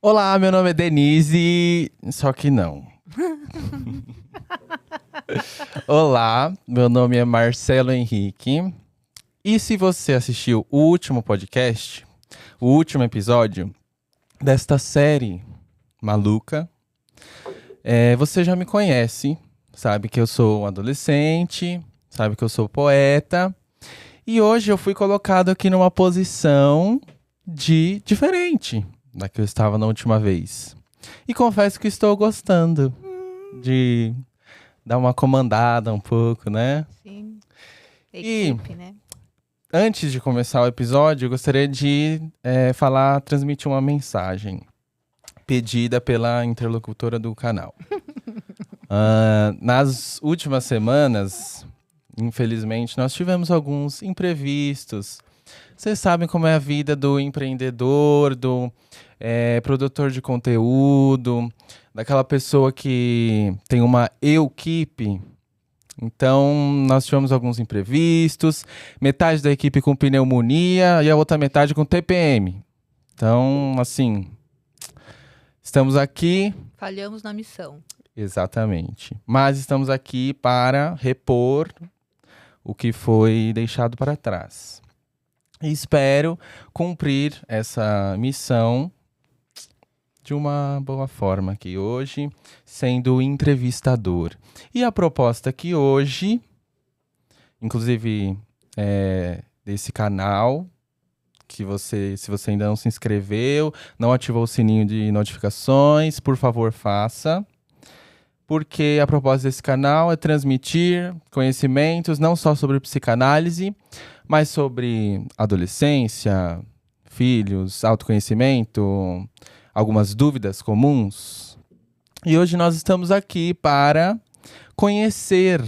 Olá, meu nome é Denise, só que não. Olá, meu nome é Marcelo Henrique. E se você assistiu o último podcast, o último episódio desta série maluca, você já me conhece, sabe que eu sou um adolescente, sabe que eu sou poeta. E hoje eu fui colocado aqui numa posição de diferente da que eu estava na última vez. E confesso que estou gostando de dar uma comandada um pouco, né? Sim. E- Equipe, né? Antes de começar o episódio, eu gostaria de transmitir uma mensagem pedida pela interlocutora do canal. Nas últimas semanas, infelizmente, nós tivemos alguns imprevistos. Vocês sabem como é a vida do empreendedor, do produtor de conteúdo, daquela pessoa que tem uma equipe. Então, nós tivemos alguns imprevistos, metade da equipe com pneumonia e a outra metade com TPM. Então, assim, estamos aqui. Falhamos na missão. Exatamente. Mas estamos aqui para repor o que foi deixado para trás. E espero cumprir essa missão de uma boa forma aqui hoje, sendo entrevistador. E a proposta aqui hoje, inclusive desse canal, que se você ainda não se inscreveu, não ativou o sininho de notificações, por favor, faça. Porque a proposta desse canal é transmitir conhecimentos não só sobre psicanálise, mas sobre adolescência, filhos, autoconhecimento, algumas dúvidas comuns. E hoje nós estamos aqui para conhecer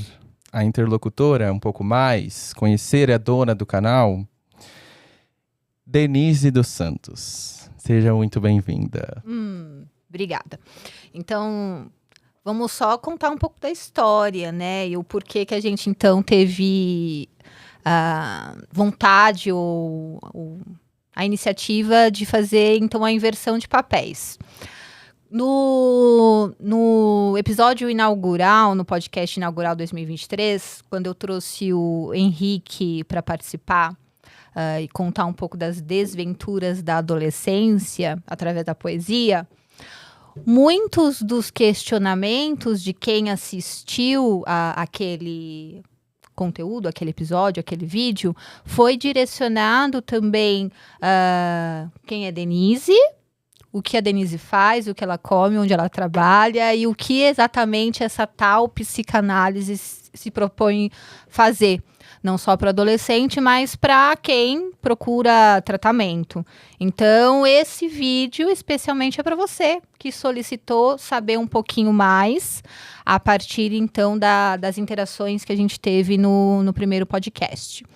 a interlocutora um pouco mais, conhecer a dona do canal, Denise dos Santos. Seja muito bem-vinda. Obrigada. Então, vamos só contar um pouco da história, né? E o porquê que a gente, então, teve vontade ou a iniciativa de fazer, então, a inversão de papéis. No episódio inaugural, no podcast inaugural 2023, quando eu trouxe o Henrique para participar e contar um pouco das desventuras da adolescência através da poesia, muitos dos questionamentos de quem assistiu aquele conteúdo, aquele episódio, aquele vídeo, foi direcionado também quem é Denise, o que a Denise faz, o que ela come, onde ela trabalha e o que exatamente essa tal psicanálise se propõe fazer. Não só para adolescente, mas para quem procura tratamento. Então, esse vídeo especialmente é para você que solicitou saber um pouquinho mais a partir, então, das interações que a gente teve no primeiro podcast.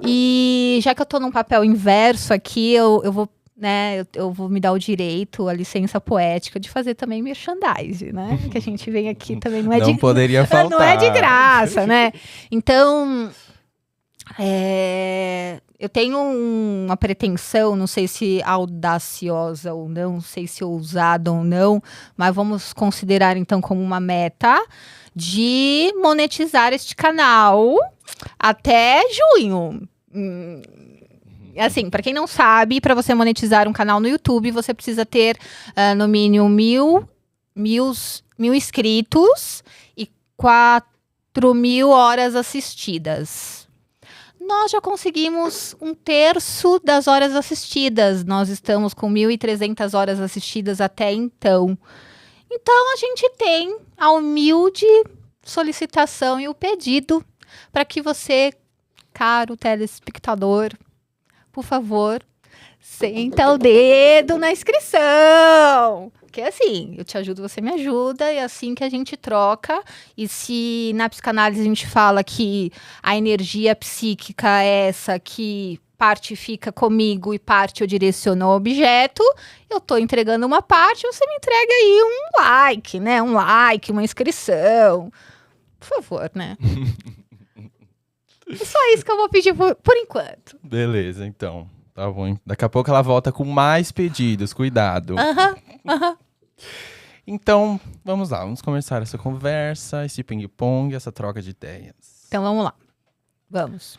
E já que eu estou num papel inverso aqui, eu vou... né, eu vou me dar o direito, a licença poética de fazer também merchandising, né? Que a gente vem aqui também Não poderia faltar. Não é de graça, né? Então, eu tenho uma pretensão, não sei se audaciosa ou não sei se ousada ou não, mas vamos considerar então como uma meta de monetizar este canal até junho. Assim, para quem não sabe, para você monetizar um canal no YouTube, você precisa ter no mínimo mil inscritos e 4.000 horas assistidas. Nós já conseguimos 1/3 das horas assistidas. Nós estamos com 1.300 horas assistidas até então. Então, a gente tem a humilde solicitação e o pedido para que você, caro telespectador, por favor, senta o dedo na inscrição. Porque assim, eu te ajudo, você me ajuda, e assim que a gente troca. E se na psicanálise a gente fala que a energia psíquica é essa que parte fica comigo e parte eu direciono ao objeto, eu tô entregando uma parte, você me entrega aí um like, né? Um like, uma inscrição. Por favor, né? É só isso que eu vou pedir por enquanto. Beleza, então. Tá bom. Daqui a pouco ela volta com mais pedidos, cuidado. Então, vamos lá, vamos começar essa conversa, esse ping-pong, essa troca de ideias. Então vamos lá. Vamos.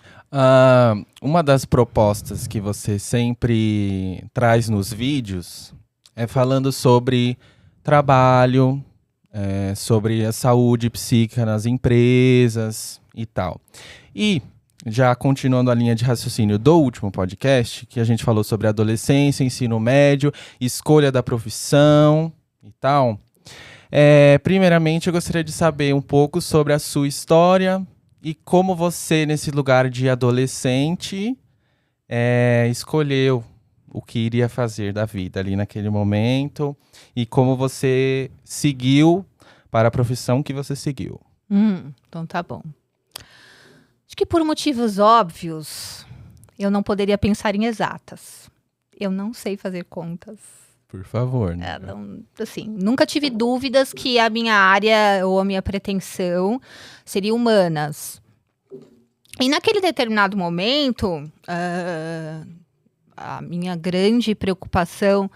Uma das propostas que você sempre traz nos vídeos é falando sobre trabalho, sobre a saúde psíquica nas empresas e tal. E, já continuando a linha de raciocínio do último podcast, que a gente falou sobre adolescência, ensino médio, escolha da profissão e tal. Primeiramente, eu gostaria de saber um pouco sobre a sua história e como você, nesse lugar de adolescente, escolheu o que iria fazer da vida ali naquele momento e como você seguiu para a profissão que você seguiu. Então tá bom. Acho que por motivos óbvios, eu não poderia pensar em exatas. Eu não sei fazer contas. Por favor. Né? Nunca tive dúvidas que a minha área ou a minha pretensão seria humanas. E naquele determinado momento, a minha grande preocupação,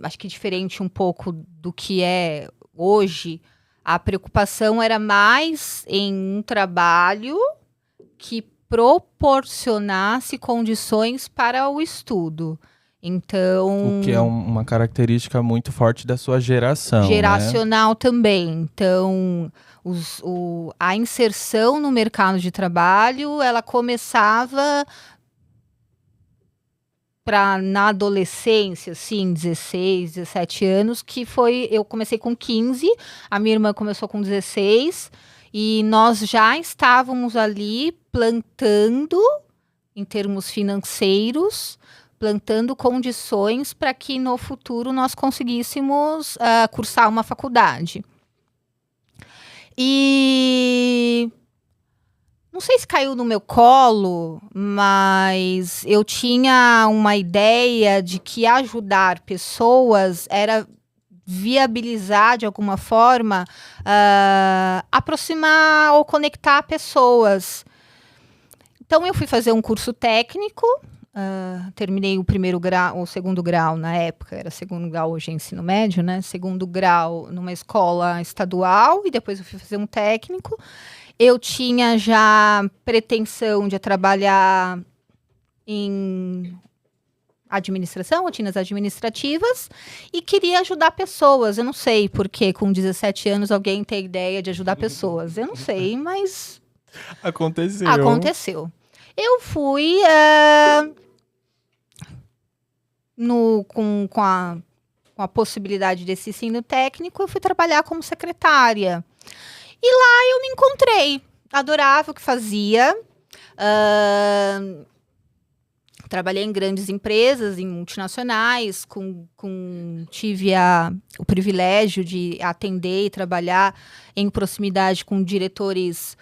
acho que diferente um pouco do que é hoje, a preocupação era mais em um trabalho que proporcionasse condições para o estudo. Então, o que é uma característica muito forte da sua geração. Geracional, né? Também. Então, a inserção no mercado de trabalho, ela começava na adolescência, assim, 16, 17 anos, eu comecei com 15, a minha irmã começou com 16, e nós já estávamos ali plantando, em termos financeiros, plantando condições para que no futuro nós conseguíssemos cursar uma faculdade. E não sei se caiu no meu colo, mas eu tinha uma ideia de que ajudar pessoas era viabilizar de alguma forma, aproximar ou conectar pessoas. Então eu fui fazer um curso técnico. Terminei o primeiro grau, o segundo grau na época, era segundo grau, hoje é ensino médio, né? Segundo grau numa escola estadual e depois eu fui fazer um técnico. Eu tinha já pretensão de trabalhar em administração, rotinas administrativas, e queria ajudar pessoas. Eu não sei por que com 17 anos alguém tem ideia de ajudar pessoas. Eu não sei, mas aconteceu. Eu fui com a possibilidade desse ensino técnico, eu fui trabalhar como secretária. E lá eu me encontrei. Adorava o que fazia. Trabalhei em grandes empresas, em multinacionais, tive o privilégio de atender e trabalhar em proximidade com diretores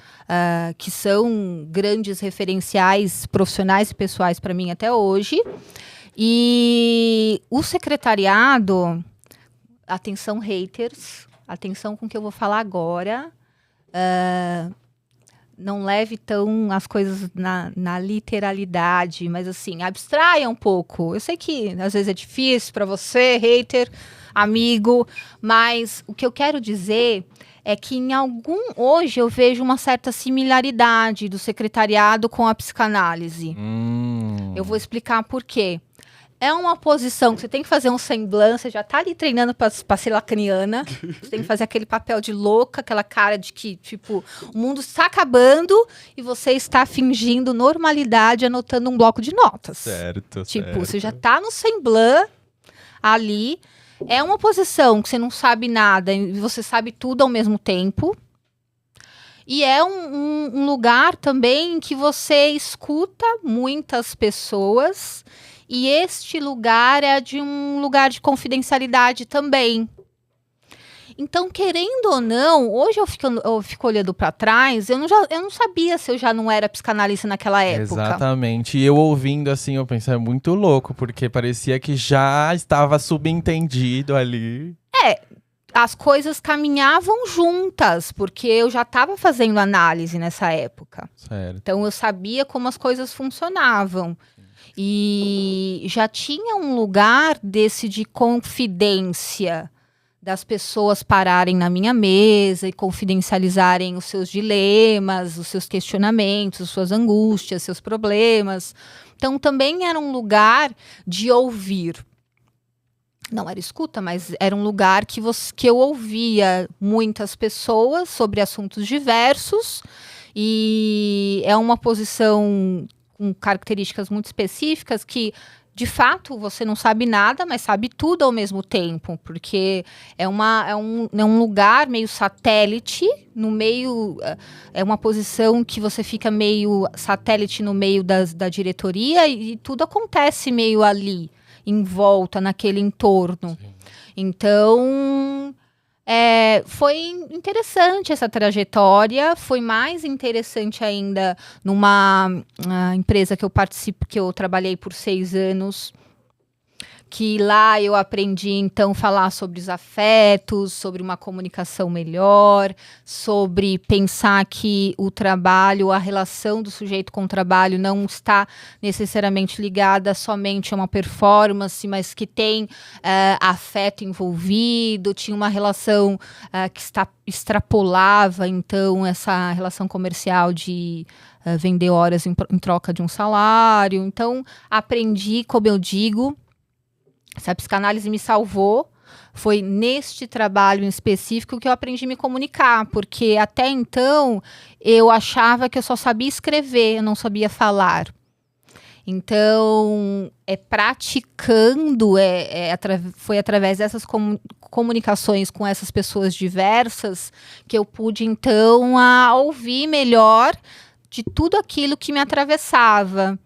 que são grandes referenciais profissionais e pessoais para mim até hoje. E o secretariado, atenção haters, atenção com o que eu vou falar agora, não leve tão as coisas na literalidade, mas assim, abstraia um pouco. Eu sei que às vezes é difícil para você, hater, amigo, mas o que eu quero dizer é que hoje eu vejo uma certa similaridade do secretariado com a psicanálise. Eu vou explicar por quê. É uma posição que você tem que fazer um semblante, você já tá ali treinando pra ser lacriana, você tem que fazer aquele papel de louca, aquela cara de que, tipo, o mundo está acabando e você está fingindo normalidade, anotando um bloco de notas. Certo. Você já tá no semblante ali, é uma posição que você não sabe nada e você sabe tudo ao mesmo tempo. E é um lugar também que você escuta muitas pessoas. E este lugar é um lugar de confidencialidade também. Então, querendo ou não, hoje eu fico olhando para trás, eu não sabia se eu já não era psicanalista naquela época. Exatamente. E eu ouvindo assim, eu pensei, é muito louco, porque parecia que já estava subentendido ali. As coisas caminhavam juntas, porque eu já estava fazendo análise nessa época. Certo. Então, eu sabia como as coisas funcionavam. E já tinha um lugar desse de confidência, das pessoas pararem na minha mesa e confidencializarem os seus dilemas, os seus questionamentos, as suas angústias, seus problemas. Então, também era um lugar de ouvir. Não era escuta, mas era um lugar que eu ouvia muitas pessoas sobre assuntos diversos, e é uma posição com características muito específicas que, de fato, você não sabe nada, mas sabe tudo ao mesmo tempo, porque é um lugar meio satélite, no meio, é uma posição que você fica meio satélite no meio da diretoria, e tudo acontece meio ali, em volta, naquele entorno. Sim. Então, foi interessante essa trajetória. Foi mais interessante ainda numa empresa que eu participo, que eu trabalhei por 6 anos, que lá eu aprendi, então, falar sobre os afetos, sobre uma comunicação melhor, sobre pensar que o trabalho, a relação do sujeito com o trabalho não está necessariamente ligada somente a uma performance, mas que tem afeto envolvido, tinha uma relação que extrapolava, então, essa relação comercial de vender horas em troca de um salário. Então, aprendi, como eu digo, se a psicanálise me salvou, foi neste trabalho em específico que eu aprendi a me comunicar, porque até então eu achava que eu só sabia escrever, eu não sabia falar. Então, praticando, foi através dessas comunicações com essas pessoas diversas que eu pude, então, ouvir melhor de tudo aquilo que me atravessava.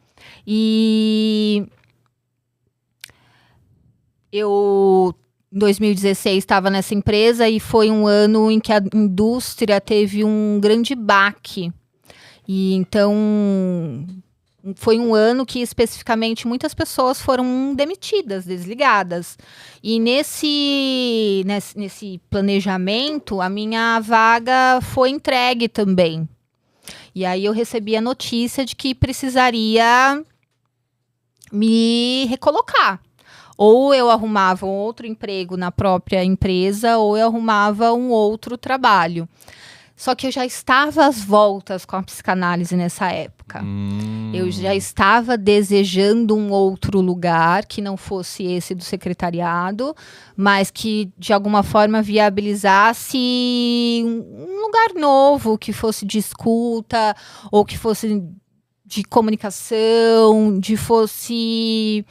E eu, em 2016, estava nessa empresa e foi um ano em que a indústria teve um grande baque. E então, foi um ano que, especificamente, muitas pessoas foram demitidas, desligadas. E nesse planejamento, a minha vaga foi entregue também. E aí eu recebi a notícia de que precisaria me recolocar. Ou eu arrumava um outro emprego na própria empresa, ou eu arrumava um outro trabalho. Só que eu já estava às voltas com a psicanálise nessa época. Eu já estava desejando um outro lugar, que não fosse esse do secretariado, mas que, de alguma forma, viabilizasse um lugar novo, que fosse de escuta, ou que fosse de comunicação, fosse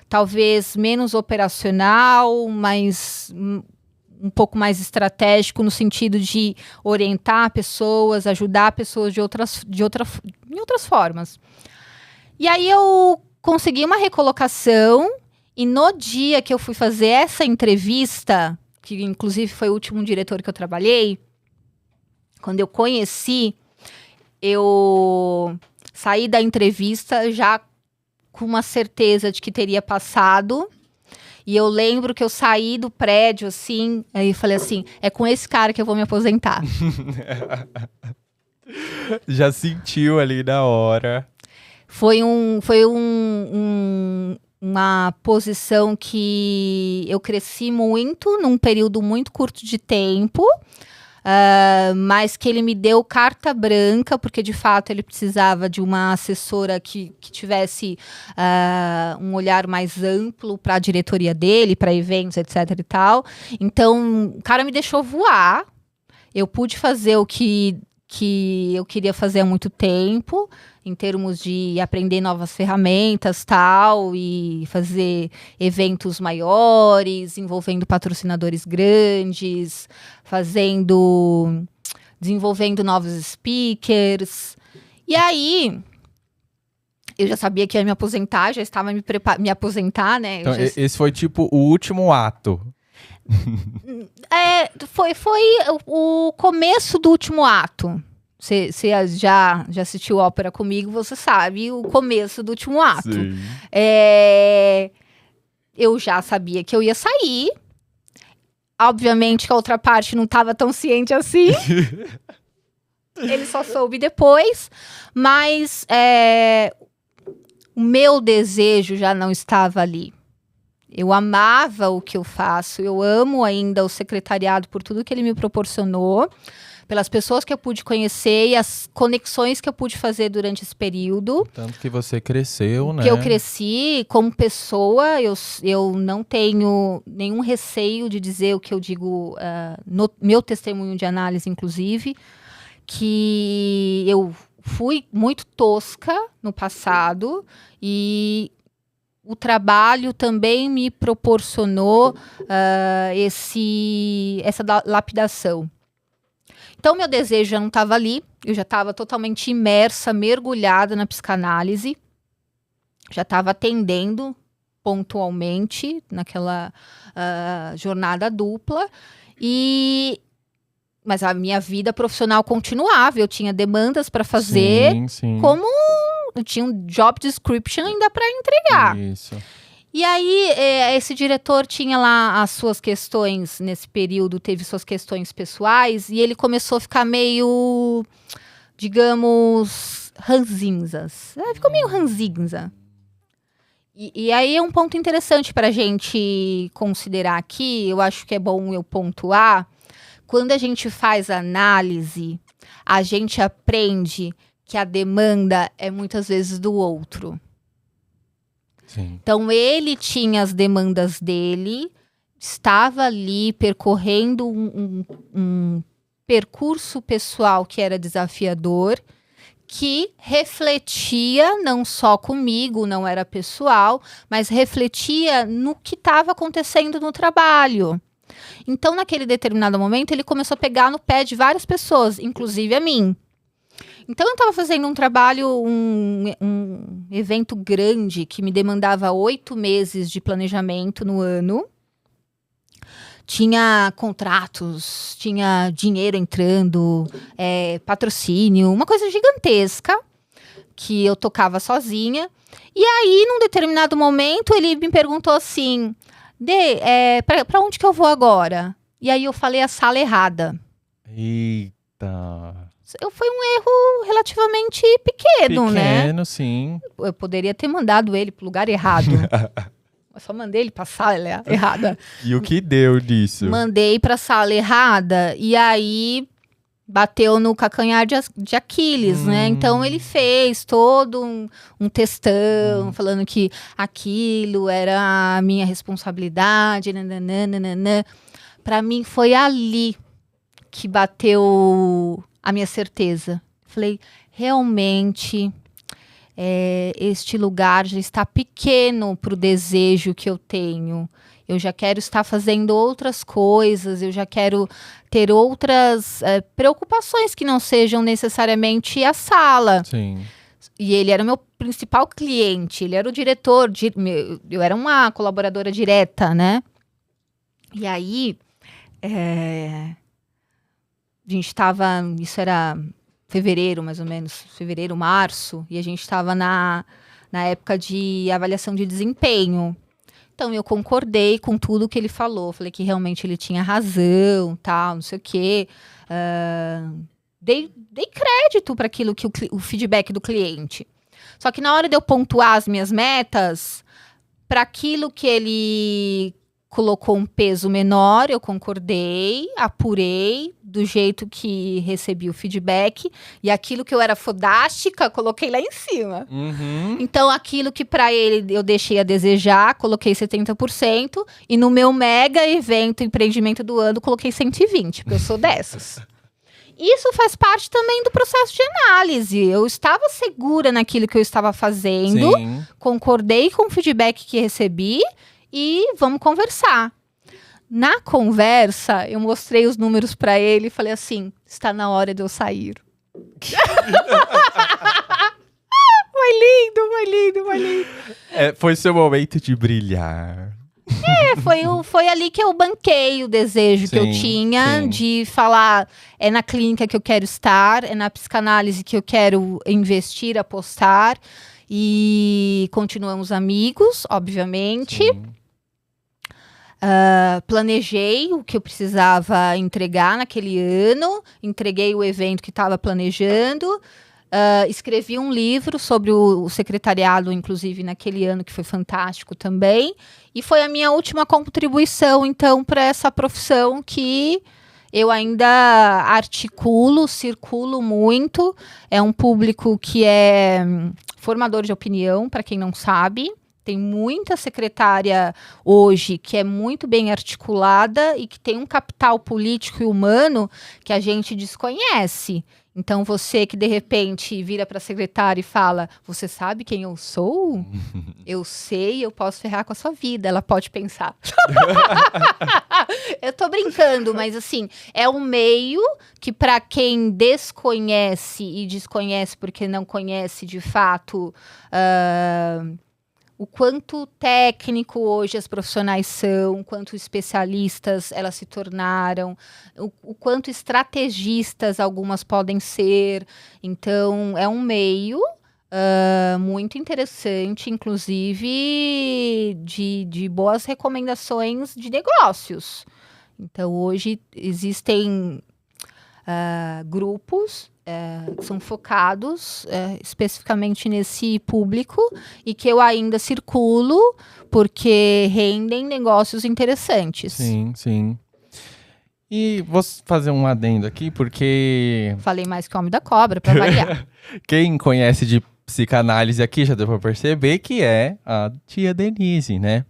talvez menos operacional, mas um pouco mais estratégico, no sentido de orientar pessoas, ajudar pessoas em outras formas. E aí eu consegui uma recolocação, e no dia que eu fui fazer essa entrevista, que inclusive foi o último diretor que eu trabalhei, quando eu conheci, eu saí da entrevista já com uma certeza de que teria passado. E eu lembro que eu saí do prédio, assim, aí eu falei assim, é com esse cara que eu vou me aposentar. Já sentiu ali na hora. Foi uma posição que eu cresci muito, num período muito curto de tempo, mas que ele me deu carta branca, porque de fato ele precisava de uma assessora que tivesse um olhar mais amplo para a diretoria dele, para eventos, etc. e tal. Então, o cara me deixou voar, eu pude fazer o que eu queria fazer há muito tempo, em termos de aprender novas ferramentas, tal, e fazer eventos maiores, envolvendo patrocinadores grandes, desenvolvendo novos speakers. E aí, eu já sabia que ia me aposentar, já estava me aposentar, né? Então, esse foi tipo o último ato. Foi o começo do último ato. Você já assistiu ópera comigo, você sabe o começo do último ato. Eu já sabia que eu ia sair. Obviamente que a outra parte não estava tão ciente assim. Ele só soube depois. Mas o meu desejo já não estava ali. Eu amava o que eu faço, eu amo ainda o secretariado por tudo que ele me proporcionou, pelas pessoas que eu pude conhecer e as conexões que eu pude fazer durante esse período. Tanto que você cresceu, né? Que eu cresci como pessoa, eu não tenho nenhum receio de dizer o que eu digo no meu testemunho de análise, inclusive, que eu fui muito tosca no passado e o trabalho também me proporcionou essa lapidação. Então, meu desejo já não estava ali, eu já estava totalmente imersa, mergulhada na psicanálise, já estava atendendo pontualmente naquela jornada dupla, mas a minha vida profissional continuava, eu tinha demandas para fazer, sim. como eu tinha um job description ainda para entregar. Isso. E aí, esse diretor tinha lá as suas questões, nesse período, teve suas questões pessoais, e ele começou a ficar meio, digamos, ranzinzas. Ficou meio ranzinza. E aí é um ponto interessante para a gente considerar aqui, eu acho que é bom eu pontuar, quando a gente faz análise, a gente aprende que a demanda é muitas vezes do outro. Sim. Então, ele tinha as demandas dele, estava ali percorrendo um percurso pessoal que era desafiador, que refletia não só comigo, não era pessoal, mas refletia no que estava acontecendo no trabalho. Então, naquele determinado momento, ele começou a pegar no pé de várias pessoas, inclusive a mim. Então, eu estava fazendo um trabalho, um evento grande que me demandava 8 meses de planejamento no ano. Tinha contratos, tinha dinheiro entrando, patrocínio, uma coisa gigantesca que eu tocava sozinha. E aí, num determinado momento, ele me perguntou assim, pra onde que eu vou agora? E aí eu falei a sala errada. Eita... Foi um erro relativamente pequeno, né? Pequeno, sim. Eu poderia ter mandado ele pro lugar errado. Eu só mandei ele pra sala errada. E o que deu disso? Mandei pra sala errada e aí bateu no calcanhar de Aquiles, né? Então ele fez todo um textão falando que aquilo era a minha responsabilidade. Nananana. Pra mim foi ali que bateu a minha certeza. Falei, realmente, este lugar já está pequeno para o desejo que eu tenho. Eu já quero estar fazendo outras coisas, eu já quero ter outras preocupações que não sejam necessariamente a sala. Sim. E ele era o meu principal cliente, ele era o diretor, eu era uma colaboradora direta, né? E aí, a gente estava, isso era fevereiro, mais ou menos, fevereiro, março, e a gente estava na época de avaliação de desempenho. Então, eu concordei com tudo que ele falou, falei que realmente ele tinha razão, tal, não sei o quê. Dei crédito para aquilo que o feedback do cliente. Só que na hora de eu pontuar as minhas metas, para aquilo que ele colocou um peso menor, eu concordei, apurei do jeito que recebi o feedback, e aquilo que eu era fodástica, coloquei lá em cima. Uhum. Então, aquilo que para ele eu deixei a desejar, coloquei 70%, e no meu mega evento, empreendimento do ano, coloquei 120%, porque eu sou dessas. Isso faz parte também do processo de análise. Eu estava segura naquilo que eu estava fazendo, Sim. concordei com o feedback que recebi, e vamos conversar. Na conversa, eu mostrei os números para ele e falei assim, está na hora de eu sair. Foi lindo. Foi seu momento de brilhar. Foi ali que eu banquei o desejo que eu tinha de falar, é na clínica que eu quero estar, é na psicanálise que eu quero investir, apostar. E continuamos amigos, obviamente. Planejei o que eu precisava entregar naquele ano, entreguei o evento que estava planejando, Escrevi um livro sobre o secretariado, inclusive naquele ano, que foi fantástico também. E foi a minha última contribuição, então, para essa profissão que eu ainda articulo, circulo muito. É um público que é formador de opinião, para quem não sabe. Tem muita secretária hoje que é muito bem articulada e que tem um capital político e humano que a gente desconhece. Então, você que, de repente, vira para a secretária e fala, você sabe quem eu sou? Eu sei, eu posso ferrar com a sua vida. Ela pode pensar. Eu tô brincando, mas, assim, é um meio que, para quem desconhece e desconhece porque não conhece, de fato, o quanto técnico hoje as profissionais são, quanto especialistas elas se tornaram, o quanto estrategistas algumas podem ser. Então, é um meio muito interessante, inclusive de boas recomendações de negócios. Então, hoje existem grupos que são focados especificamente nesse público e que eu ainda circulo porque rendem negócios interessantes. Sim, sim. E vou fazer um adendo aqui, porque Falei mais que o Homem da Cobra, para variar. quem conhece de psicanálise aqui já deu pra perceber que é a tia Denise, né?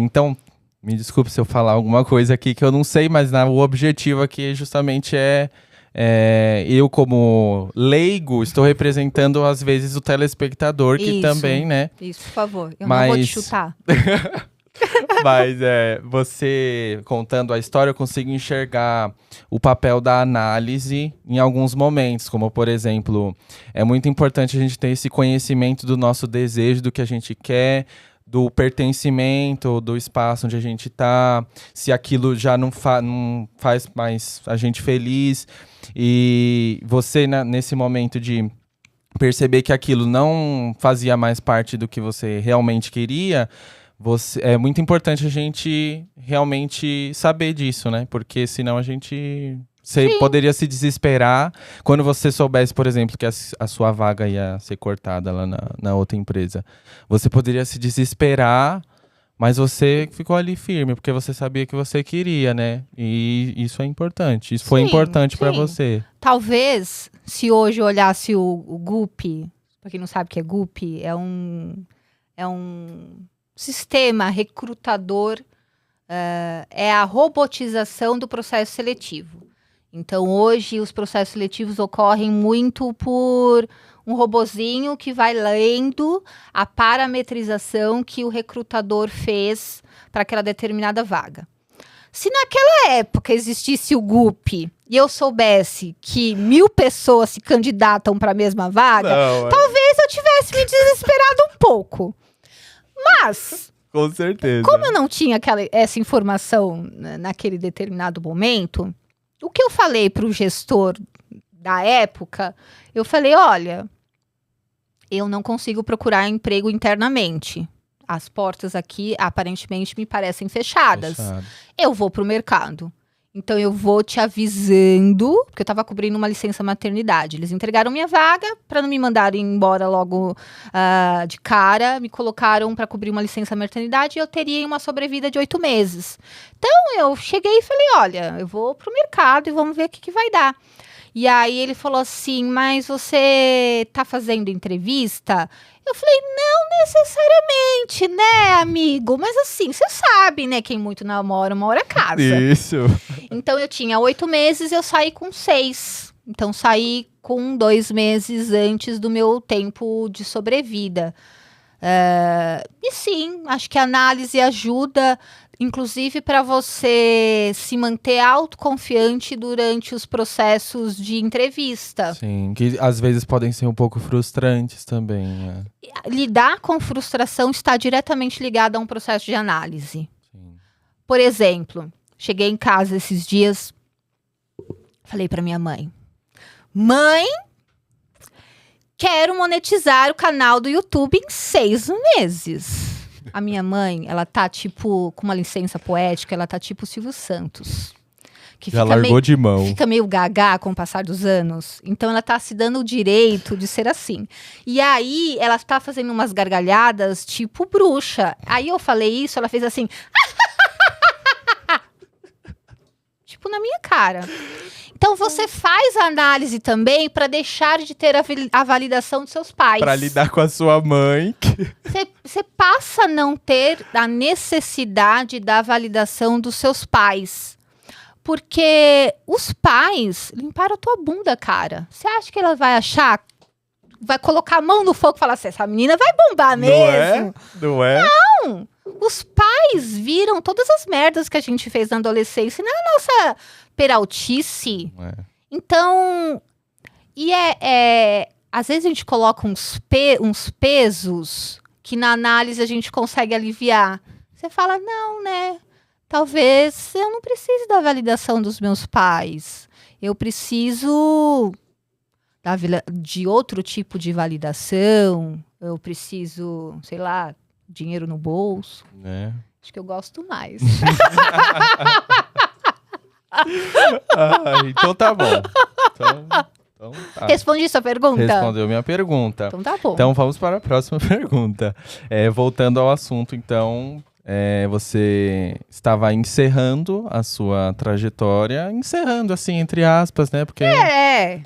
Então, me desculpe se eu falar alguma coisa aqui que eu não sei, mas o objetivo aqui justamente eu, como leigo, estou representando, às vezes, o telespectador, que Isso. também, né? Isso, por favor. Eu não vou te chutar. Mas você contando a história, eu consigo enxergar o papel da análise em alguns momentos, como, por exemplo, é muito importante a gente ter esse conhecimento do nosso desejo, do que a gente quer, do pertencimento, do espaço onde a gente está, se aquilo já não faz mais a gente feliz. E você, nesse momento de perceber que aquilo não fazia mais parte do que você realmente queria, é muito importante a gente realmente saber disso, né? Porque senão você poderia se desesperar quando você soubesse, por exemplo, que a sua vaga ia ser cortada lá na outra empresa. Você poderia se desesperar, mas você ficou ali firme, porque você sabia que você queria, né? E isso é importante. Isso foi importante para você. Talvez, se hoje eu olhasse o GUP, para quem não sabe o que é GUP, é um sistema recrutador, é a robotização do processo seletivo. Então, hoje, os processos seletivos ocorrem muito por um robozinho que vai lendo a parametrização que o recrutador fez para aquela determinada vaga. Se naquela época existisse o GUP e eu soubesse que 1.000 pessoas se candidatam para a mesma vaga, talvez eu tivesse me desesperado um pouco. Mas, com certeza, como eu não tinha essa informação naquele determinado momento, o que eu falei para o gestor da época, eu falei, olha, eu não consigo procurar emprego internamente. As portas aqui, aparentemente, me parecem fechadas. Eu vou para o mercado. Então, eu vou te avisando, porque eu estava cobrindo uma licença maternidade. Eles entregaram minha vaga para não me mandarem embora logo de cara. Me colocaram para cobrir uma licença maternidade e eu teria uma sobrevida de 8 meses. Então, eu cheguei e falei, olha, eu vou para o mercado e vamos ver o que vai dar. E aí, ele falou assim, mas você tá fazendo entrevista? Eu falei, não necessariamente, né, amigo? Mas assim, você sabe, né, quem muito namora, uma hora casa. Isso. Então, eu tinha 8 meses, eu saí com 6. Então, saí com 2 meses antes do meu tempo de sobrevida. E sim, acho que a análise ajuda, inclusive para você se manter autoconfiante durante os processos de entrevista. Sim, que às vezes podem ser um pouco frustrantes também. Lidar com frustração está diretamente ligado a um processo de análise. Sim. Por exemplo, cheguei em casa esses dias, falei para minha mãe, mãe, quero monetizar o canal do YouTube em 6 meses. A minha mãe, ela tá tipo, com uma licença poética, ela tá tipo Silvio Santos. que Já largou de mão. fica meio gaga com o passar dos anos. Então ela tá se dando o direito de ser assim. E aí ela tá fazendo umas gargalhadas tipo bruxa. Aí eu falei isso, ela fez assim... tipo na minha cara. Então você faz a análise também para deixar de ter a validação dos seus pais. Pra lidar com a sua mãe. Você passa a não ter a necessidade da validação dos seus pais. Porque os pais limparam a tua bunda, cara. Você acha que ela vai achar, vai colocar a mão no fogo e falar assim, essa menina vai bombar mesmo? Não é? Não! Os pais viram todas as merdas que a gente fez na adolescência, na nossa peraltice. Então, às vezes a gente coloca uns pesos que na análise a gente consegue aliviar. Você fala, não, né? Talvez eu não precise da validação dos meus pais. Eu preciso de outro tipo de validação. Eu preciso, sei lá, dinheiro no bolso. Acho que eu gosto mais. Então tá bom. Então tá. Respondi sua pergunta? Respondeu minha pergunta. Então tá bom. Então vamos para a próxima pergunta. Voltando ao assunto, então, você estava encerrando a sua trajetória, encerrando assim, entre aspas, né? Porque,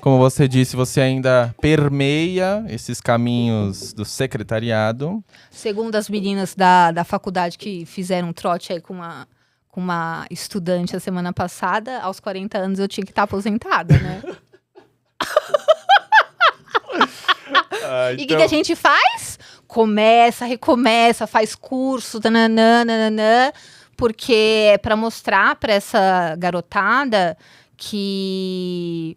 como você disse, você ainda permeia esses caminhos do secretariado. Segundo as meninas da faculdade que fizeram um trote aí com uma estudante a semana passada, aos 40 anos eu tinha que estar aposentada, né? E o que a gente faz? Começa, recomeça, faz curso, tananã, porque é para mostrar para essa garotada que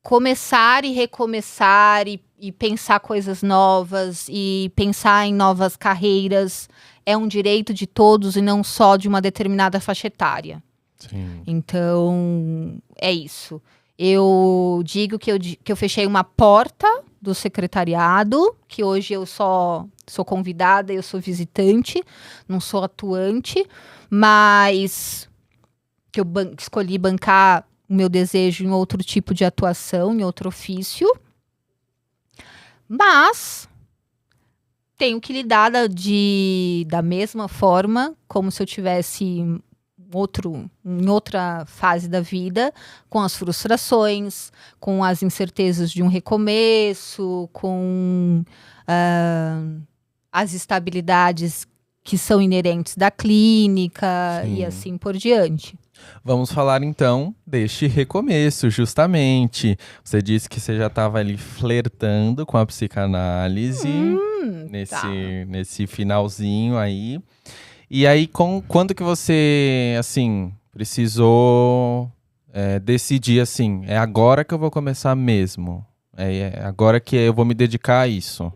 começar e recomeçar e pensar coisas novas e pensar em novas carreiras é um direito de todos e não só de uma determinada faixa etária. Sim. Então, é isso. Eu digo que eu fechei uma porta do secretariado, que hoje eu só sou convidada, eu sou visitante, não sou atuante, mas que eu escolhi bancar o meu desejo em outro tipo de atuação, em outro ofício. Mas tenho que lidar da mesma forma, como se eu tivesse em outra fase da vida, com as frustrações, com as incertezas de um recomeço, com as instabilidades que são inerentes da clínica. Sim. E assim por diante. Vamos falar então deste recomeço, justamente. Você disse que você já estava ali flertando com a psicanálise nesse finalzinho aí. E aí, quando que você, assim, precisou decidir, assim, é agora que eu vou começar mesmo? É agora que eu vou me dedicar a isso?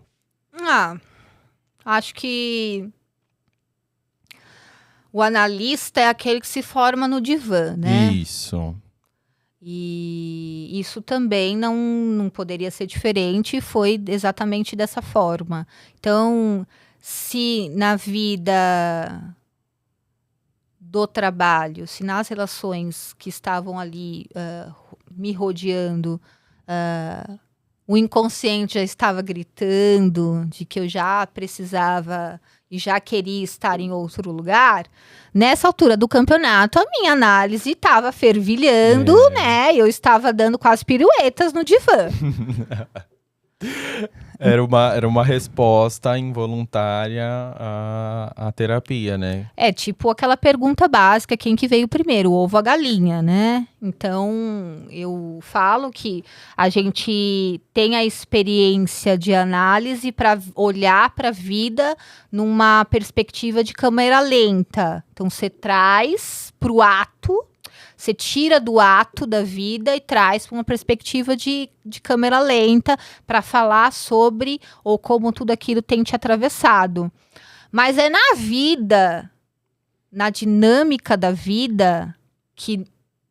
Acho que o analista é aquele que se forma no divã, né? Isso. E isso também não poderia ser diferente, foi exatamente dessa forma. Então, se na vida do trabalho, se nas relações que estavam ali me rodeando, o inconsciente já estava gritando de que eu já precisava e já queria estar em outro lugar, nessa altura do campeonato, a minha análise estava fervilhando, né? Eu estava dando quase piruetas no divã. Era uma resposta involuntária à terapia, né? É tipo aquela pergunta básica, quem que veio primeiro, o ovo ou a galinha, né? Então, eu falo que a gente tem a experiência de análise para olhar para a vida numa perspectiva de câmera lenta. Então, você traz para o ato, você tira do ato da vida e traz para uma perspectiva de câmera lenta para falar sobre ou como tudo aquilo tem te atravessado. Mas é na vida, na dinâmica da vida, que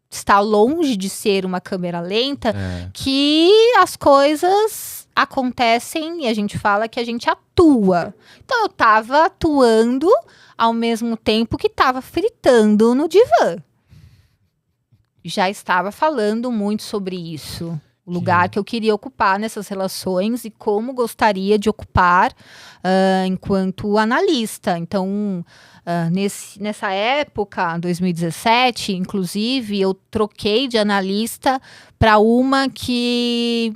está longe de ser uma câmera lenta, que as coisas acontecem e a gente fala que a gente atua. Então eu estava atuando ao mesmo tempo que estava fritando no divã. já estava falando muito sobre isso. O lugar que eu queria ocupar nessas relações e como gostaria de ocupar enquanto analista. Então, nessa época, 2017, inclusive, eu troquei de analista para uma que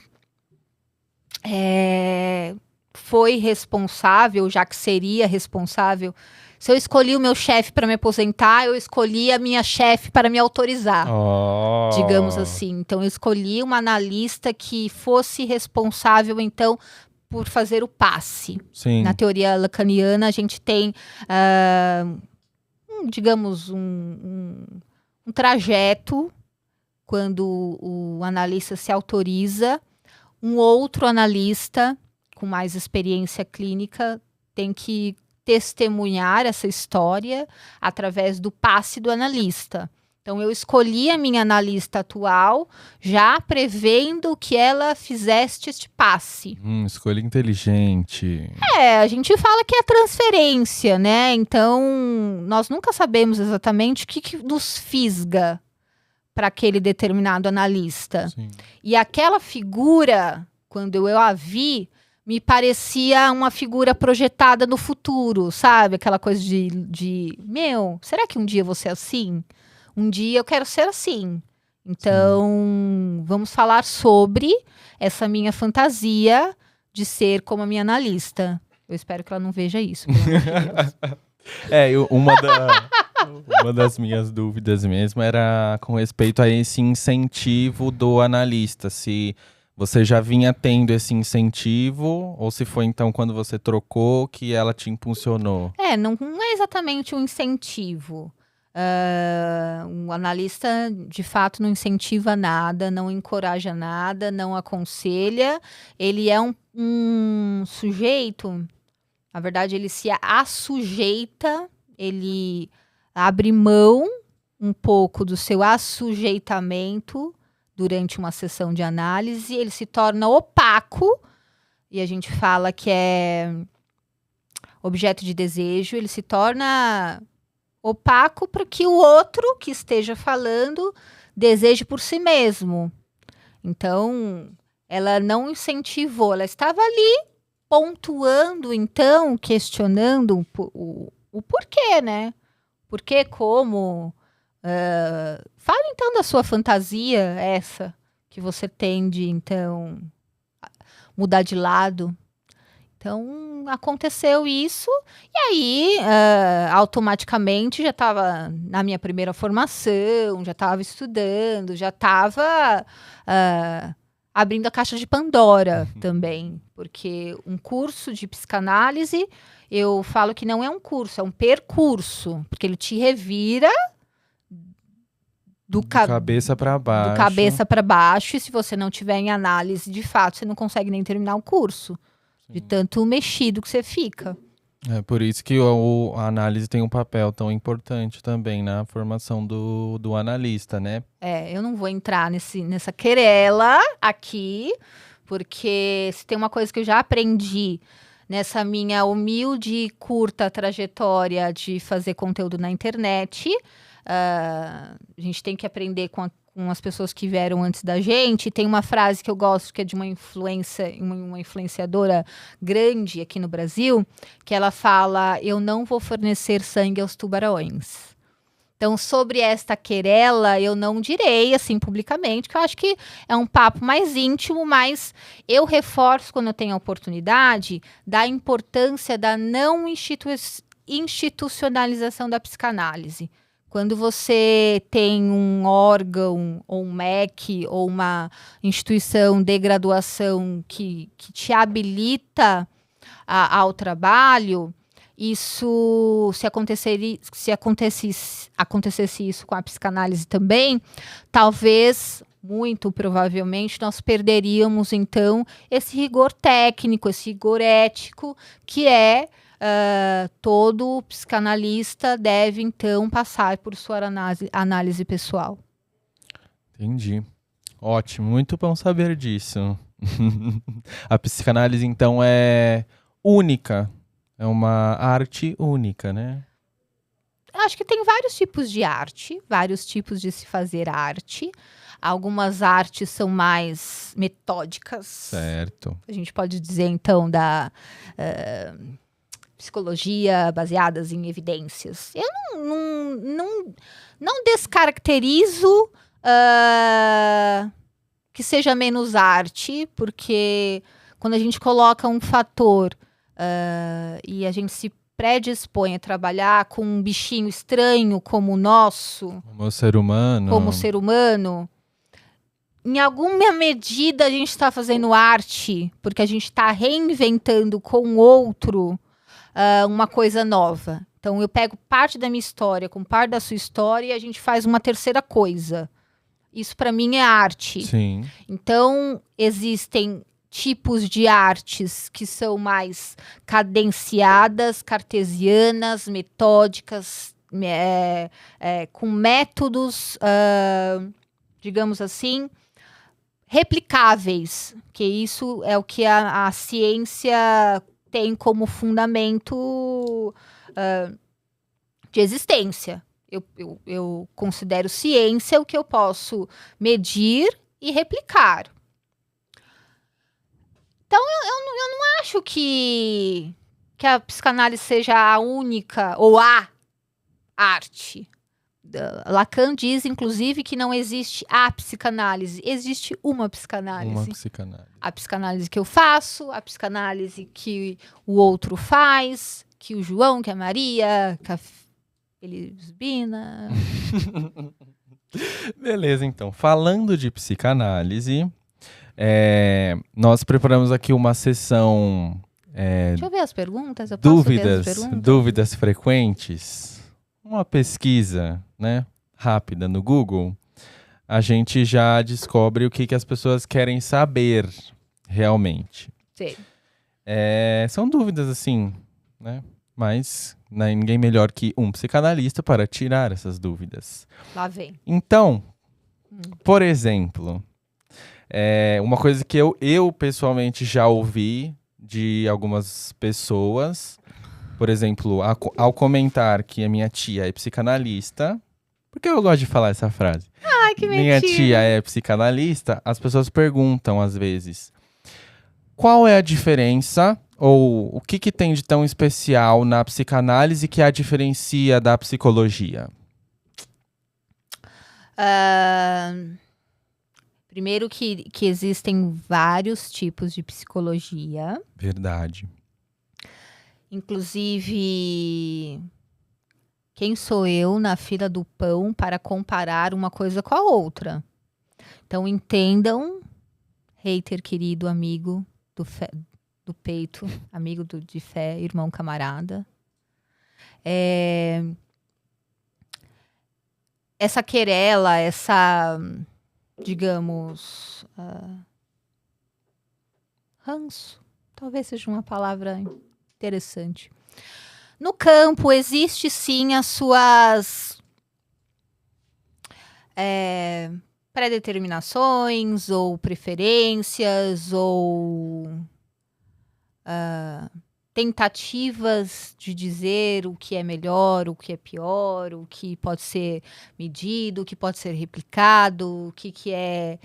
foi responsável, já que seria responsável. Se eu escolhi o meu chefe para me aposentar, eu escolhi a minha chefe para me autorizar. Digamos assim. Então, eu escolhi uma analista que fosse responsável, então, por fazer o passe. Sim. Na teoria lacaniana, a gente tem, digamos, um trajeto, quando o analista se autoriza, um outro analista com mais experiência clínica tem que testemunhar essa história através do passe do analista. Então, eu escolhi a minha analista atual já prevendo que ela fizesse este passe. Escolha inteligente. A gente fala que é transferência, né? Então, nós nunca sabemos exatamente o que nos fisga para aquele determinado analista. Sim. E aquela figura, quando eu a vi, me parecia uma figura projetada no futuro, sabe? Aquela coisa será que um dia eu vou ser assim? Um dia eu quero ser assim. Então, vamos falar sobre essa minha fantasia de ser como a minha analista. Eu espero que ela não veja isso, pelo amor de Deus. Uma das minhas dúvidas mesmo era com respeito a esse incentivo do analista. Se você já vinha tendo esse incentivo, ou se foi então quando você trocou que ela te impulsionou? Não é exatamente um incentivo. Um analista, de fato, não incentiva nada, não encoraja nada, não aconselha. Ele é um sujeito, na verdade, ele se assujeita, ele abre mão um pouco do seu assujeitamento durante uma sessão de análise, ele se torna opaco, e a gente fala que é objeto de desejo, ele se torna opaco para que o outro que esteja falando deseje por si mesmo. Então, ela não incentivou, ela estava ali pontuando, então, questionando o porquê, né? Porquê, como... fala então da sua fantasia, essa que você tem de, então, mudar de lado. Então, aconteceu isso, e aí, automaticamente, já estava na minha primeira formação, já estava estudando, já estava abrindo a caixa de Pandora também, porque um curso de psicanálise, eu falo que não é um curso, é um percurso, porque ele te revira do cabeça para baixo. Do cabeça para baixo, e se você não tiver em análise, de fato, você não consegue nem terminar o curso. Sim. De tanto mexido que você fica. É por isso que a análise tem um papel tão importante também na formação do analista, né? Eu não vou entrar nessa querela aqui, porque se tem uma coisa que eu já aprendi nessa minha humilde e curta trajetória de fazer conteúdo na internet, a gente tem que aprender com as pessoas que vieram antes da gente. Tem uma frase que eu gosto, que é de uma influenciadora grande aqui no Brasil, que ela fala: eu não vou fornecer sangue aos tubarões. Então, sobre esta querela, eu não direi assim publicamente, que eu acho que é um papo mais íntimo, mas eu reforço, quando eu tenho a oportunidade, da importância da não institucionalização da psicanálise. Quando você tem um órgão, ou um MEC, ou uma instituição de graduação que te habilita ao trabalho, isso, se acontecesse isso com a psicanálise também, talvez, muito provavelmente, nós perderíamos, então, esse rigor técnico, esse rigor ético, que todo psicanalista deve, então, passar por sua análise pessoal. Entendi. Ótimo, muito bom saber disso. A psicanálise, então, é única. É uma arte única, né? acho que tem vários tipos de arte, vários tipos de se fazer arte. Algumas artes são mais metódicas. Certo. A gente pode dizer, então, da psicologia baseadas em evidências. Eu não descaracterizo que seja menos arte, porque quando a gente coloca um fator e a gente se predispõe a trabalhar com um bichinho estranho como o nosso, Como ser humano, em alguma medida a gente está fazendo arte, porque a gente está reinventando com o outro uma coisa nova. Então eu pego parte da minha história com parte da sua história e a gente faz uma terceira coisa. Isso para mim é arte. Sim. Então existem tipos de artes que são mais cadenciadas, cartesianas, metódicas, com métodos, digamos assim, replicáveis, que isso é o que a ciência tem como fundamento de existência. Eu considero ciência o que eu posso medir e replicar. Então, eu não acho que a psicanálise seja a única ou a arte. Lacan diz, inclusive, que não existe a psicanálise. Existe uma psikanálise. Uma psicanálise. A psicanálise que eu faço, a psicanálise que o outro faz, que o João, que a Maria, que a Elisbina. Beleza, então. Falando de psicanálise, nós preparamos aqui uma sessão... Deixa eu ver as perguntas. Eu posso ver as perguntas? Dúvidas frequentes. Uma pesquisa, né, rápida no Google. A gente já descobre o que as pessoas querem saber realmente. Sim. São dúvidas assim, né? Mas ninguém melhor que um psicanalista para tirar essas dúvidas. Lá vem. Então, por exemplo, uma coisa que eu pessoalmente já ouvi de algumas pessoas, por exemplo, ao comentar que a minha tia é psicanalista, porque eu gosto de falar essa frase. Ai, que mentira. Minha tia é psicanalista, as pessoas perguntam às vezes, qual é a diferença ou o que tem de tão especial na psicanálise que a diferencia da psicologia? Primeiro que existem vários tipos de psicologia. Verdade. Inclusive, quem sou eu na fila do pão para comparar uma coisa com a outra? Então, entendam, hater querido, amigo do peito, amigo de fé, irmão camarada. Essa querela, digamos, ranço, talvez seja uma palavra interessante. No campo, existe sim as suas pré-determinações ou preferências ou tentativas de dizer o que é melhor, o que é pior, o que pode ser medido, o que pode ser replicado, o que é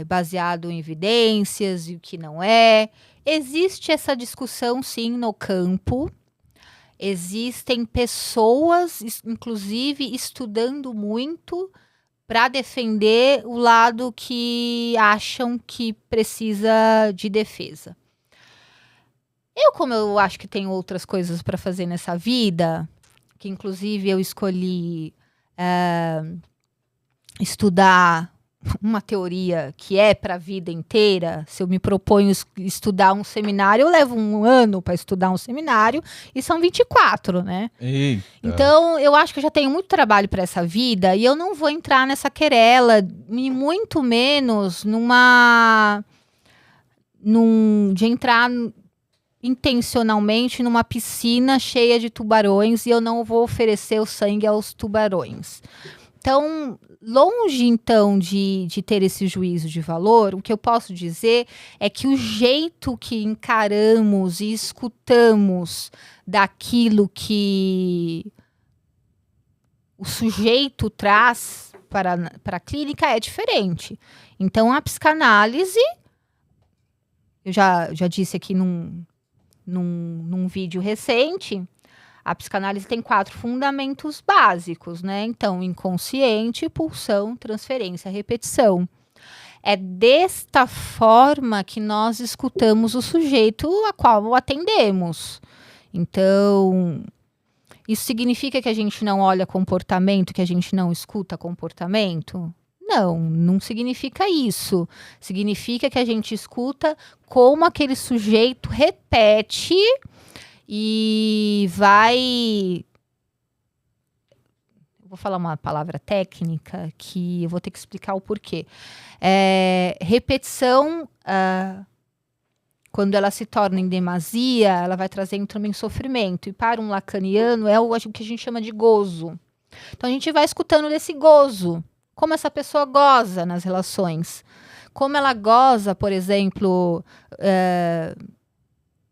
baseado em evidências e o que não é. Existe essa discussão, sim, no campo. Existem pessoas, inclusive, estudando muito para defender o lado que acham que precisa de defesa. Como eu acho que tem outras coisas para fazer nessa vida, que inclusive eu escolhi estudar uma teoria que é para a vida inteira. Se eu me proponho estudar um seminário, eu levo 1 ano para estudar um seminário e são 24, né? Eita. Então, eu acho que eu já tenho muito trabalho para essa vida e eu não vou entrar nessa querela, e muito menos de entrar intencionalmente numa piscina cheia de tubarões e eu não vou oferecer o sangue aos tubarões. Então, longe, então, de ter esse juízo de valor, o que eu posso dizer é que o jeito que encaramos e escutamos daquilo que o sujeito traz para a clínica é diferente. Então, a psicanálise, eu já disse aqui num vídeo recente, a psicanálise tem 4 fundamentos básicos, né? Então, inconsciente, pulsão, transferência, repetição. É desta forma que nós escutamos o sujeito a qual atendemos. Então, isso significa que a gente não olha comportamento, que a gente não escuta comportamento? Não, não significa isso. Significa que a gente escuta como aquele sujeito repete e vai... Vou falar uma palavra técnica que eu vou ter que explicar o porquê. Repetição, quando ela se torna em demasia, ela vai trazendo também sofrimento. E para um lacaniano é o que a gente chama de gozo. Então a gente vai escutando desse gozo. Como essa pessoa goza nas relações. Como ela goza, por exemplo,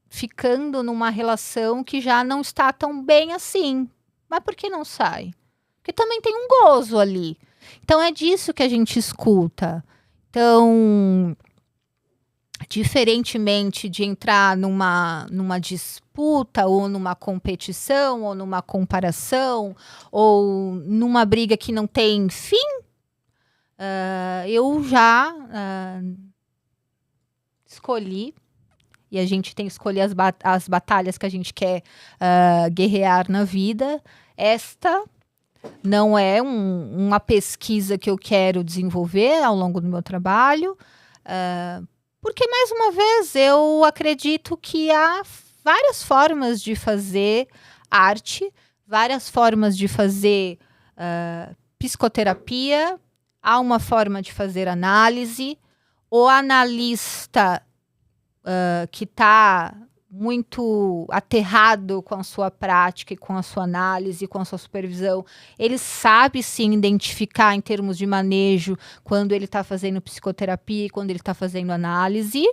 ficando numa relação que já não está tão bem assim. Mas por que não sai? Porque também tem um gozo ali. Então, é disso que a gente escuta. Então, diferentemente de entrar numa disputa, ou numa competição, ou numa comparação, ou numa briga que não tem fim, eu já escolhi. E a gente tem que escolher as batalhas que a gente quer guerrear na vida. Esta não é uma pesquisa que eu quero desenvolver ao longo do meu trabalho, porque, mais uma vez, eu acredito que há várias formas de fazer arte, várias formas de fazer psicoterapia, há uma forma de fazer análise. O analista que está muito aterrado com a sua prática e com a sua análise, com a sua supervisão, ele sabe sim identificar em termos de manejo quando ele está fazendo psicoterapia e quando ele está fazendo análise.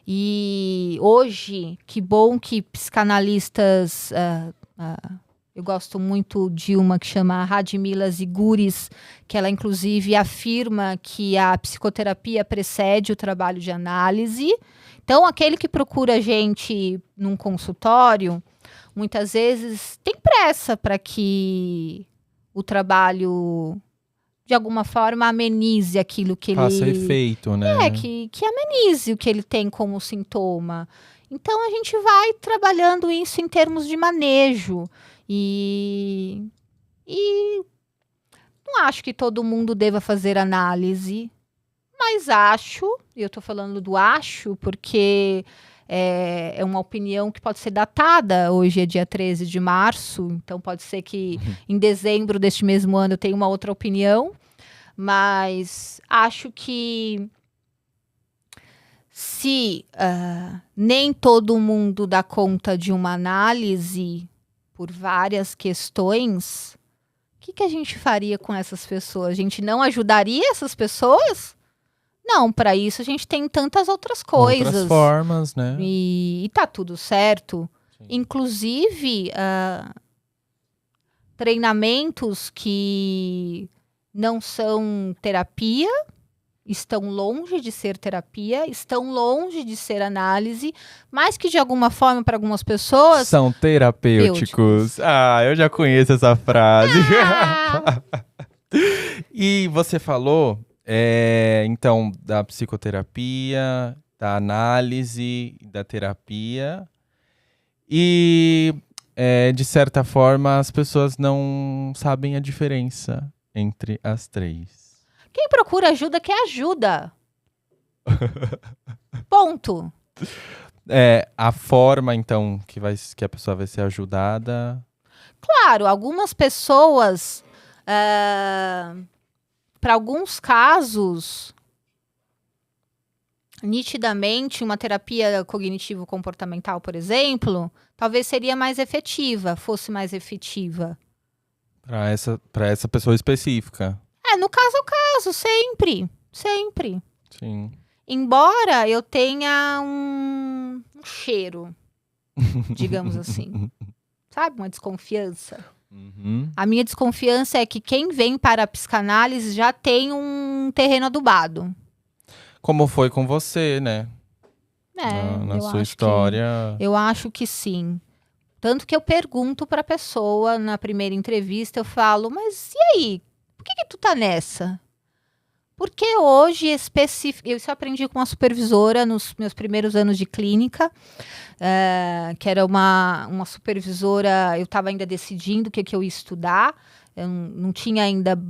E hoje, que bom que psicanalistas... eu gosto muito de uma que chama Radmila Ziguris, que ela inclusive afirma que a psicoterapia precede o trabalho de análise. Então, aquele que procura a gente num consultório, muitas vezes tem pressa para que o trabalho, de alguma forma, amenize aquilo que ele... Faça efeito, né? Que amenize o que ele tem como sintoma. Então, a gente vai trabalhando isso em termos de manejo. E não acho que todo mundo deva fazer análise, mas acho, e eu estou falando do acho, porque é uma opinião que pode ser datada. Hoje é dia 13 de março, então pode ser que em dezembro deste mesmo ano eu tenha uma outra opinião, mas acho que se nem todo mundo dá conta de uma análise por várias questões, o que a gente faria com essas pessoas? A gente não ajudaria essas pessoas? Não, para isso a gente tem tantas outras coisas. Outras formas, né? E tá tudo certo. Sim. Inclusive, treinamentos que não são terapia, estão longe de ser terapia, estão longe de ser análise, mas que de alguma forma, para algumas pessoas... São terapêuticos. Eu já conheço essa frase. E você falou... então, da psicoterapia, da análise, da terapia. E, de certa forma, as pessoas não sabem a diferença entre as três. Quem procura ajuda quer ajuda. Ponto. A forma, então, que a pessoa vai ser ajudada... Claro, algumas pessoas... para alguns casos, nitidamente, uma terapia cognitivo-comportamental, por exemplo, talvez seria mais efetiva, fosse mais efetiva. Para essa pessoa específica. No caso ao caso, sempre. Sempre. Sim. Embora eu tenha um cheiro, digamos assim. Sabe? Uma desconfiança. Uhum. A minha desconfiança é que quem vem para a psicanálise já tem um terreno adubado. Como foi com você, né? Na Eu sua acho história. eu acho que sim. Tanto que eu pergunto para a pessoa na primeira entrevista, eu falo, mas e aí? Por que tu tá nessa? Porque hoje, isso eu aprendi com uma supervisora nos meus primeiros anos de clínica, que era uma supervisora, eu estava ainda decidindo o que eu ia estudar, eu não tinha ainda,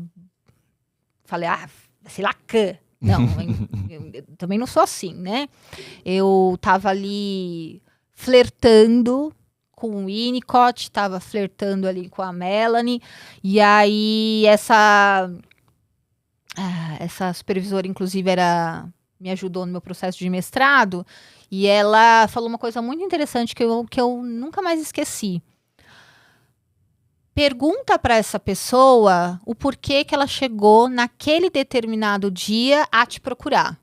falei, sei lá, não, eu também não sou assim, né? Eu estava ali flertando com o Winnicott, estava flertando ali com a Melanie, e aí essa supervisora, inclusive, me ajudou no meu processo de mestrado, e ela falou uma coisa muito interessante que eu nunca mais esqueci. Pergunta para essa pessoa o porquê que ela chegou naquele determinado dia a te procurar.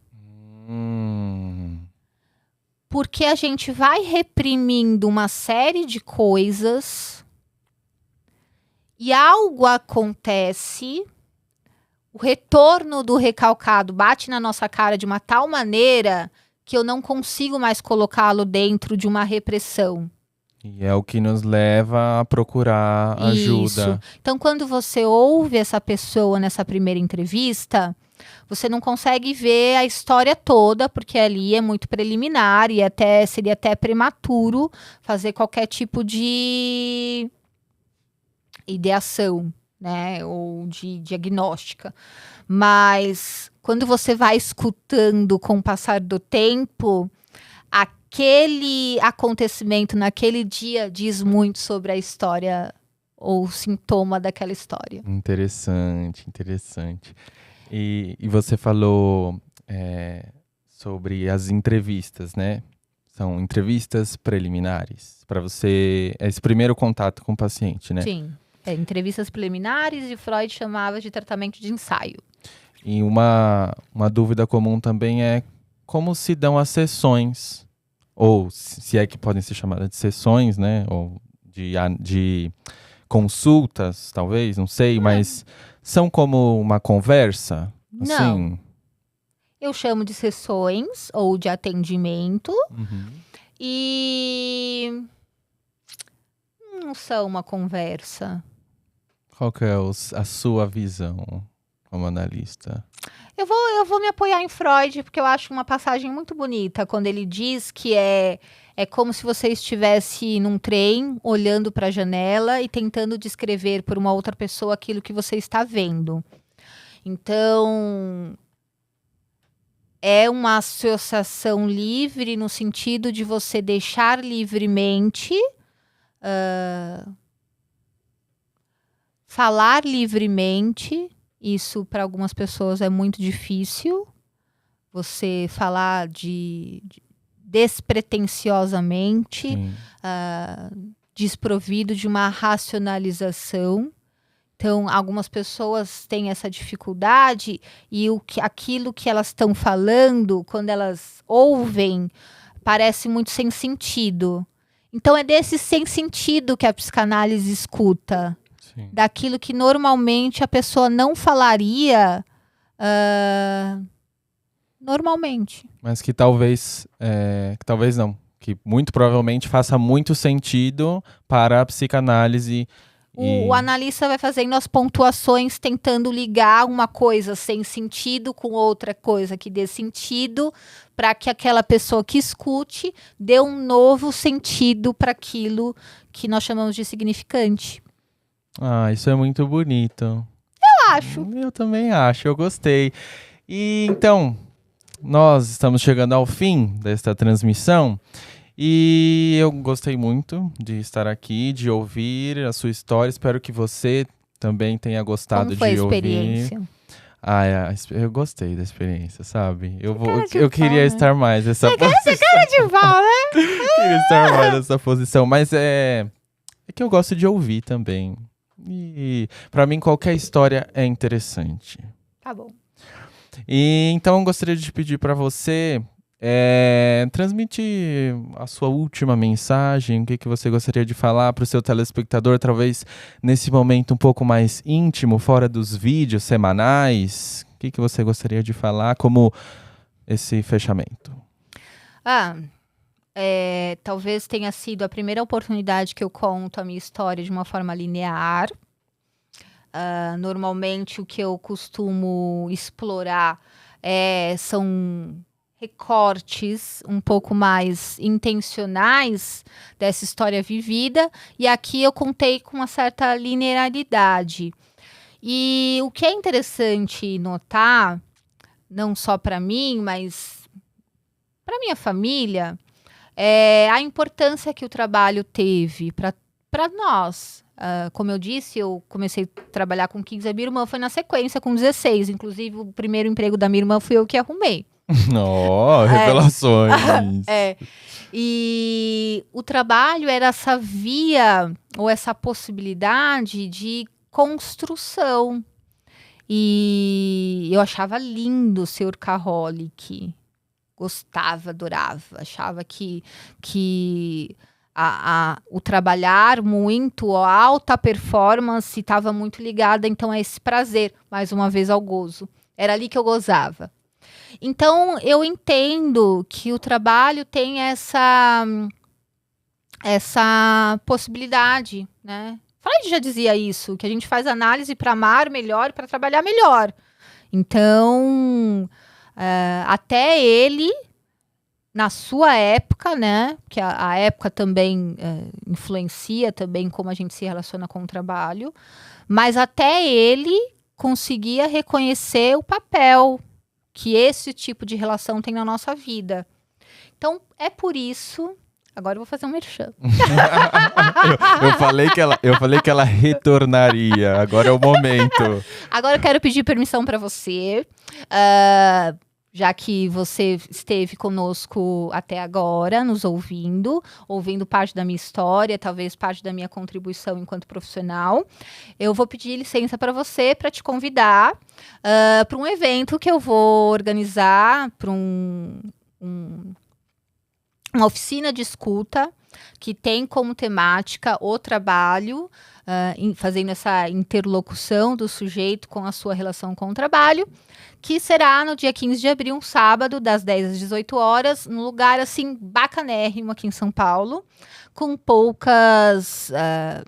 Porque a gente vai reprimindo uma série de coisas e algo acontece, o retorno do recalcado bate na nossa cara de uma tal maneira que eu não consigo mais colocá-lo dentro de uma repressão. E é o que nos leva a procurar ajuda. Isso. Então, quando você ouve essa pessoa nessa primeira entrevista, você não consegue ver a história toda, porque ali é muito preliminar e seria até prematuro fazer qualquer tipo de ideação, né, ou de diagnóstica. Mas quando você vai escutando com o passar do tempo, aquele acontecimento naquele dia diz muito sobre a história ou sintoma daquela história. Interessante. E você falou sobre as entrevistas, né? São entrevistas preliminares para você, esse primeiro contato com o paciente, né? Sim. Entrevistas preliminares e Freud chamava de tratamento de ensaio. E uma dúvida comum também é como se dão as sessões, ou se é que podem ser chamadas de sessões, né? Ou de consultas, talvez, não sei, mas são como uma conversa? Não. Assim? Eu chamo de sessões ou de atendimento e não são uma conversa. Qual que é a sua visão como analista? Eu vou me apoiar em Freud, porque eu acho uma passagem muito bonita, quando ele diz que é como se você estivesse num trem, olhando para a janela e tentando descrever para uma outra pessoa aquilo que você está vendo. Então, é uma associação livre no sentido de você deixar livremente, falar livremente. Isso, para algumas pessoas, é muito difícil. Você falar despretensiosamente, desprovido de uma racionalização. Então, algumas pessoas têm essa dificuldade e aquilo que elas estão falando, quando elas ouvem, parece muito sem sentido. Então, é desse sem sentido que a psicanálise escuta. Sim. Daquilo que normalmente a pessoa não falaria normalmente. Mas que talvez não, que muito provavelmente faça muito sentido para a psicanálise. O analista vai fazendo as pontuações, tentando ligar uma coisa sem sentido com outra coisa que dê sentido, para que aquela pessoa que escute dê um novo sentido para aquilo que nós chamamos de significante. Isso é muito bonito. Eu acho. Eu também acho, eu gostei. E então, nós estamos chegando ao fim desta transmissão. E eu gostei muito de estar aqui, de ouvir a sua história. Espero que você também tenha gostado de ouvir. Como foi a experiência? Eu gostei da experiência, sabe? Eu Cara queria estar mais nessa posição. Você cara de pau, né? Queria estar mais nessa posição, mas é que eu gosto de ouvir também. E para mim qualquer história é interessante. Tá bom. E então eu gostaria de pedir para você Transmite a sua última mensagem, o que você gostaria de falar para o seu telespectador, talvez nesse momento um pouco mais íntimo, fora dos vídeos semanais. O que você gostaria de falar como esse fechamento? Talvez tenha sido a primeira oportunidade que eu conto a minha história de uma forma linear. Normalmente o que eu costumo explorar são recortes um pouco mais intencionais dessa história vivida, e aqui eu contei com uma certa linearidade. E o que é interessante notar, não só para mim, mas para minha família, é a importância que o trabalho teve para nós. Como eu disse, eu comecei a trabalhar com 15, a minha irmã foi na sequência com 16. Inclusive, o primeiro emprego da minha irmã fui eu que arrumei. Revelações. E o trabalho era essa via ou essa possibilidade de construção. E eu achava lindo ser workaholic. Gostava, adorava. Achava que o trabalhar muito, a alta performance estava muito ligada, então, a esse prazer, mais uma vez, ao gozo. Era ali que eu gozava. Então, eu entendo que o trabalho tem essa possibilidade, né? Freud já dizia isso, que a gente faz análise para amar melhor, para trabalhar melhor. Então, até ele, na sua época, né? Que a época também influencia também como a gente se relaciona com o trabalho, mas até ele conseguia reconhecer o papel que esse tipo de relação tem na nossa vida. Então, é por isso... Agora eu vou fazer um merchan. eu falei que ela retornaria. Agora é o momento. Agora eu quero pedir permissão para você, já que você esteve conosco até agora, nos ouvindo parte da minha história, talvez parte da minha contribuição enquanto profissional. Eu vou pedir licença para você, para te convidar para um evento que eu vou organizar, para uma oficina de escuta que tem como temática o trabalho, fazendo essa interlocução do sujeito com a sua relação com o trabalho, que será no dia 15 de abril, um sábado, das 10 às 18 horas, num lugar, assim, bacanérrimo aqui em São Paulo, com poucas...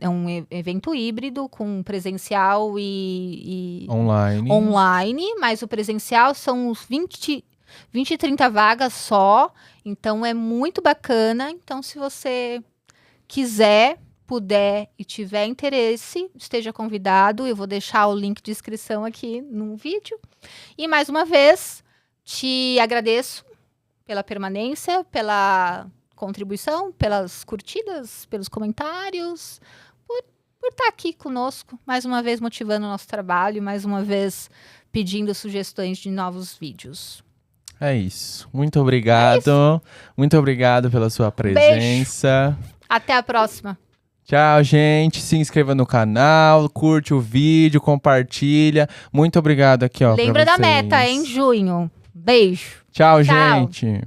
é um evento híbrido, com presencial e online, mas o presencial são uns 20 e 30 vagas só, então é muito bacana. Então, se você quiser, puder e tiver interesse, esteja convidado. Eu vou deixar o link de inscrição aqui no vídeo. E mais uma vez, te agradeço pela permanência, pela contribuição, pelas curtidas, pelos comentários, por estar aqui conosco, mais uma vez motivando o nosso trabalho, mais uma vez pedindo sugestões de novos vídeos. É isso. Muito obrigado. Muito obrigado pela sua presença. Beijo. Até a próxima. Tchau, gente. Se inscreva no canal, curte o vídeo, compartilha. Muito obrigado aqui, ó. Lembra da meta, em junho. Beijo. Tchau, gente.